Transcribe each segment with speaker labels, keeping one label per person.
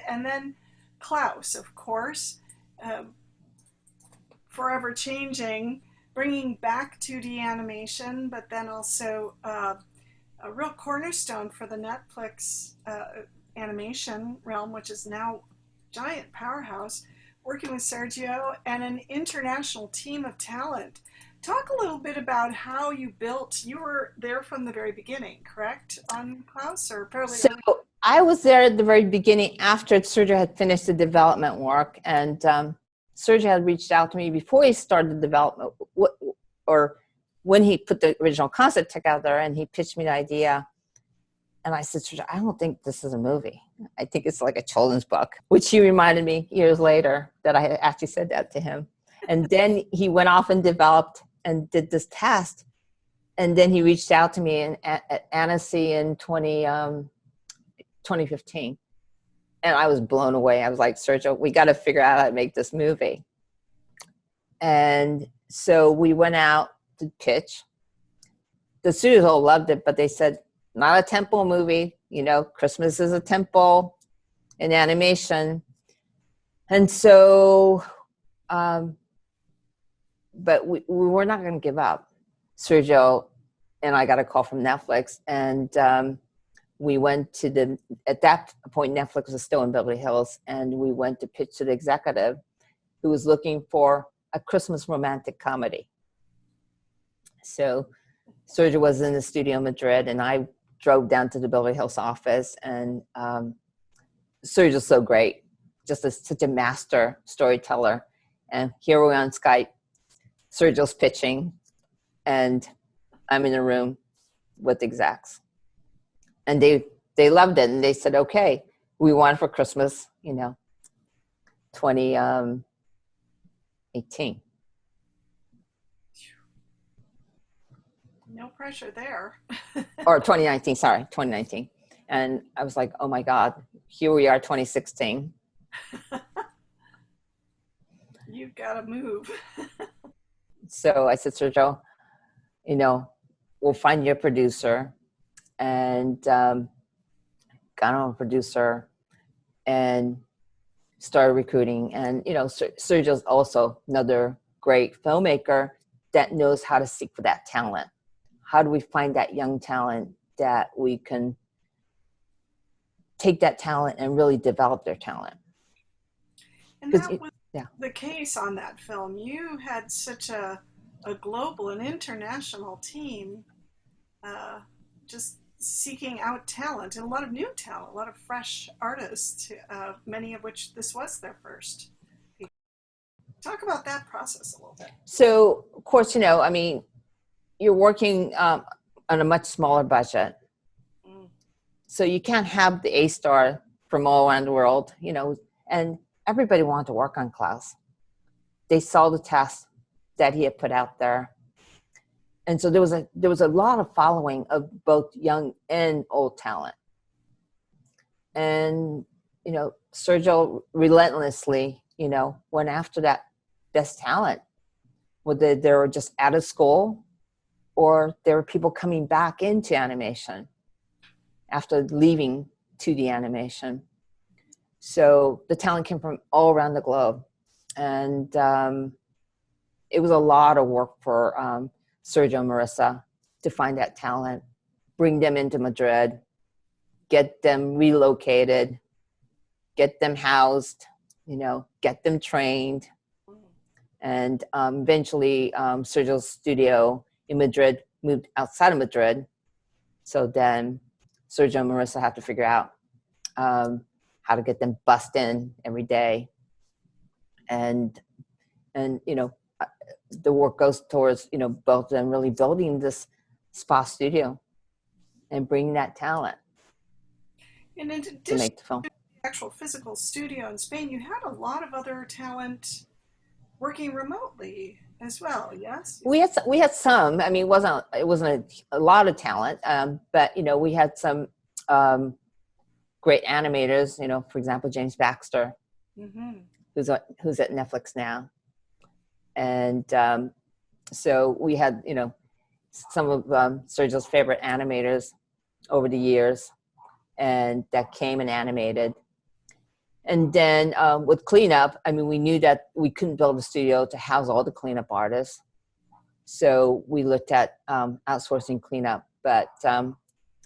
Speaker 1: and then Klaus, of course, uh, forever changing, bringing back 2D animation, but then also a real cornerstone for the Netflix animation realm, which is now giant powerhouse, working with Sergio and an international team of talent. Talk a little bit about how you built. You were there from the very beginning, correct, on Klaus, or fairly
Speaker 2: So
Speaker 1: early?
Speaker 2: I was there at the very beginning after Sergio had finished the development work, and Sergio had reached out to me before he started the development, or when he put the original concept together, and he pitched me the idea. And I said, Sergio, I don't think this is a movie. I think it's like a children's book, which he reminded me years later that I had actually said that to him. And then he went off and developed and did this test. And then he reached out to me at Annecy in 2015. And I was blown away. I was like, Sergio, we got to figure out how to make this movie. And so we went out to pitch. The studios all loved it, but they said, not a temple movie, you know, Christmas is a temple in animation. And so, but we were not going to give up. Sergio and I got a call from Netflix, and we went to at that point, Netflix was still in Beverly Hills, and we went to pitch to the executive who was looking for a Christmas romantic comedy. So Sergio was in the studio in Madrid, and I drove down to the Beverly Hills office, and Sergio's so great, just such a master storyteller. And here we're on Skype, Sergio's pitching, and I'm in a room with execs. And they loved it, and they said, okay, we want it for Christmas, you know, 2018.
Speaker 1: No pressure there.
Speaker 2: Or 2019, sorry, 2019. And I was like, oh my God, here we are, 2016.
Speaker 1: You've got to move.
Speaker 2: So I said, Sergio, you know, we'll find you a producer. And got on a producer and started recruiting. And, you know, Sergio's also another great filmmaker that knows how to seek for that talent. How do we find that young talent that we can take that talent and really develop their talent?
Speaker 1: And that was the case on that film. You had such a global and international team just seeking out talent, and a lot of new talent, a lot of fresh artists, many of which this was their first. Talk about that process a little bit.
Speaker 2: So, of course, you know, I mean, you're working on a much smaller budget. So you can't have the A-star from all around the world, you know, and everybody wanted to work on Klaus. They saw the test that he had put out there. And so there was a lot of following of both young and old talent. And, you know, Sergio relentlessly, you know, went after that best talent, whether they were just out of school or there were people coming back into animation after leaving 2D animation. So the talent came from all around the globe. And it was a lot of work for Sergio and Marissa to find that talent, bring them into Madrid, get them relocated, get them housed, you know, get them trained. And eventually Sergio's studio in Madrid moved outside of Madrid. So then Sergio and Marissa have to figure out how to get them bussed in every day. And you know, the work goes towards, you know, both of them really building this spa studio and bringing that talent
Speaker 1: and in addition
Speaker 2: to make the film.
Speaker 1: To the actual physical studio in Spain, you had a lot of other talent working remotely as well. Yes,
Speaker 2: we had some. I mean, it wasn't a lot of talent, but you know, we had some great animators. You know, for example, James Baxter, who's at Netflix now. And so we had, you know, some of Sergio's favorite animators over the years, and that came and animated. And then with cleanup, I mean, we knew that we couldn't build a studio to house all the cleanup artists. So we looked at outsourcing cleanup, but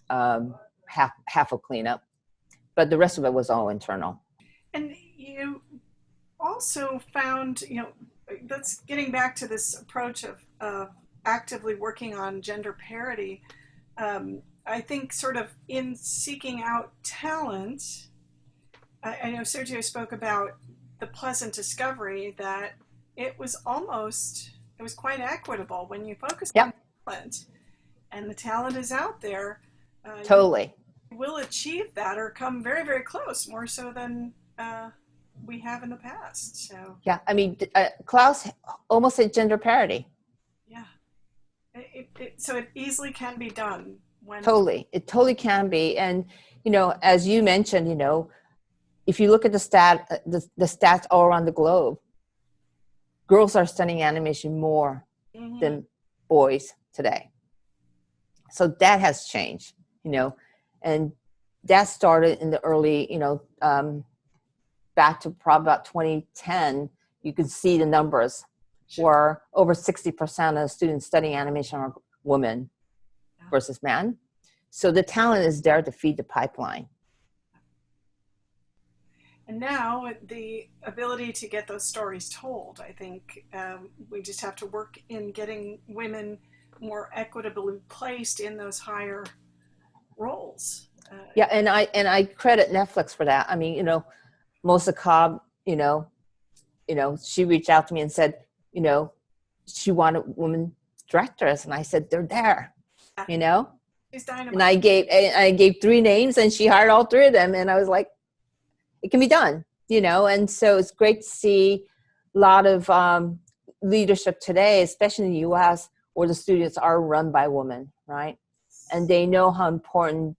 Speaker 2: half of cleanup. But the rest of it was all internal.
Speaker 1: And you also found, that's getting back to this approach of actively working on gender parity. I think sort of in seeking out talent, I know Sergio spoke about the pleasant discovery that it was quite equitable when you focus on talent, and the talent is out there.
Speaker 2: Totally.
Speaker 1: You will achieve that or come very, very close, more so than we have in the past. So
Speaker 2: yeah, I mean, Klaus almost said gender parity.
Speaker 1: Yeah, so it easily can be done.
Speaker 2: Totally, it totally can be. And as you mentioned, if you look at the stats all around the globe, girls are studying animation more than boys today. So that has changed, and that started in the early, back to probably about 2010. You could see the numbers where over 60% of the students studying animation are women versus men. So the talent is there to feed the pipeline.
Speaker 1: And now the ability to get those stories told, I think we just have to work in getting women more equitably placed in those higher roles.
Speaker 2: Yeah, and I credit Netflix for that. I mean, Melissa Cobb, she reached out to me and said, she wanted women directors, and I said they're there,
Speaker 1: She's dynamite.
Speaker 2: And I gave 3 names, and she hired all 3 of them, and I was like, it can be done, and so it's great to see a lot of leadership today, especially in the U.S., where the studios are run by women, right? And they know how important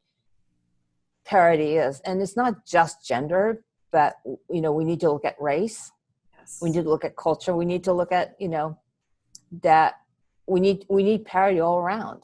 Speaker 2: parity is. And it's not just gender, but, we need to look at race.
Speaker 1: Yes.
Speaker 2: We need to look at culture. We need to look at, that we need parity all around.